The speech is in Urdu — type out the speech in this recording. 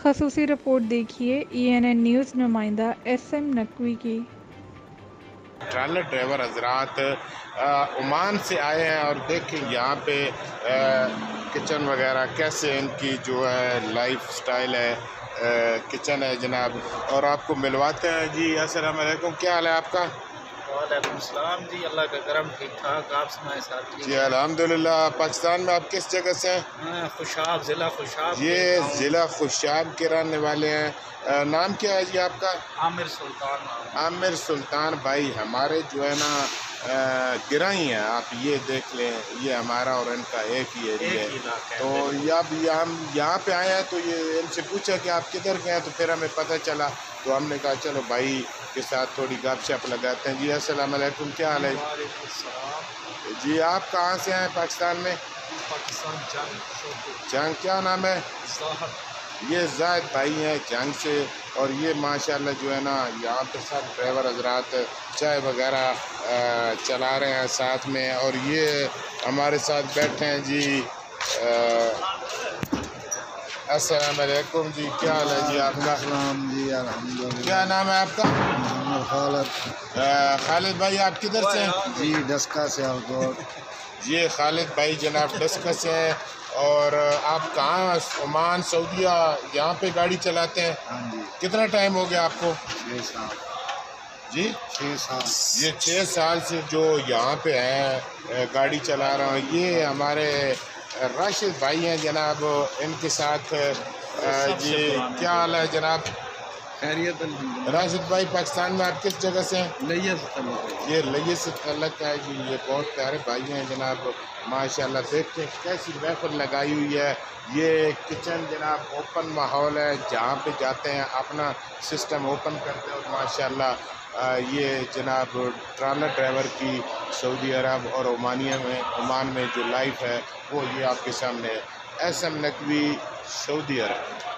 خصوصی رپورٹ دیکھیے ENN نیوز نمائندہ SM نقوی کی۔ ٹرالر ڈرائیور حضرات عمان سے آئے ہیں اور دیکھیں یہاں پہ کچن وغیرہ کیسے ان کی جو ہے لائف سٹائل ہے، کچن ہے جناب، اور آپ کو ملواتے ہیں۔ جی السلام علیکم، کیا حال ہے آپ کا؟ وعلیکم السلام جی، اللہ کا کرم، ٹھیک ٹھاک، آپ سنائیں صاحب؟ ٹھیک جی الحمدللہ۔ پاکستان میں آپ کس جگہ سے ہیں؟ خوشاب، ضلع خوشاب۔ یہ ضلع خوشاب کے رہنے والے ہیں۔ نام کیا ہے جی آپ کا؟ عامر سلطان۔ عامر سلطان بھائی ہمارے جو ہے نا گرائی ہیں، آپ یہ دیکھ لیں، یہ ہمارا اور ان کا ایک ہی ایریا ہے۔ تو اب ہم یہاں پہ آئے ہیں تو یہ ان سے پوچھا کہ آپ کدھر گئے ہیں، تو پھر ہمیں پتہ چلا، تو ہم نے کہا چلو بھائی کے ساتھ تھوڑی گپ شپ لگاتے ہیں۔ جی السلام علیکم، کیا حال ہے؟ وعلیکم السلام جی آپ کہاں سے ہیں پاکستان میں؟ پاکستان جنگ۔ جنگ، کیا نام ہے؟ ظاہر۔ یہ زاہد بھائی ہیں جنگ سے، اور یہ ماشاءاللہ جو ہے نا یہاں پہ سب ڈرائیور حضرات چائے وغیرہ چلا رہے ہیں ساتھ میں، اور یہ ہمارے ساتھ بیٹھے ہیں۔ جی السلام علیکم جی، کیا حال ہے جی آپ کا؟ السلام جی، الحمدللہ۔ کیا نام ہے آپ کا؟ محمد خالد۔ خالد بھائی آپ کدھر سے ہیں؟ جی ڈسکا سے آؤٹ۔ یہ خالد بھائی جناب ڈسکس سے ہیں، اور آپ کہاں عمان سعودیہ یہاں پہ گاڑی چلاتے ہیں؟ ہاں جی، کتنا ٹائم ہو گیا آپ کو؟ 6 سال۔ جی 6 سال۔ یہ 6 سال سے جو یہاں پہ ہیں گاڑی چلا رہا ہوں۔ یہ ہمارے راشد بھائی ہیں جناب، ان کے ساتھ جی کیا حال ہے جناب؟ خیریت الحمدللہ۔ راشد بھائی پاکستان میں آپ کس جگہ سے ہیں؟ لیہ سے تعلق ہے۔ یہ لیہ سے تعلق ہے جی، یہ بہت پیارے بھائی ہیں جناب، ماشاءاللہ۔ دیکھتے ہیں کیسی محفل لگائی ہوئی ہے۔ یہ کچن جناب اوپن ماحول ہے، جہاں پہ جاتے ہیں اپنا سسٹم اوپن کرتے ہیں، اور ماشاءاللہ یہ جناب ٹرالر ڈرائیور کی سعودی عرب اور عمان میں جو لائف ہے وہ یہ آپ کے سامنے ہے۔ SM نقوی، سعودی عرب۔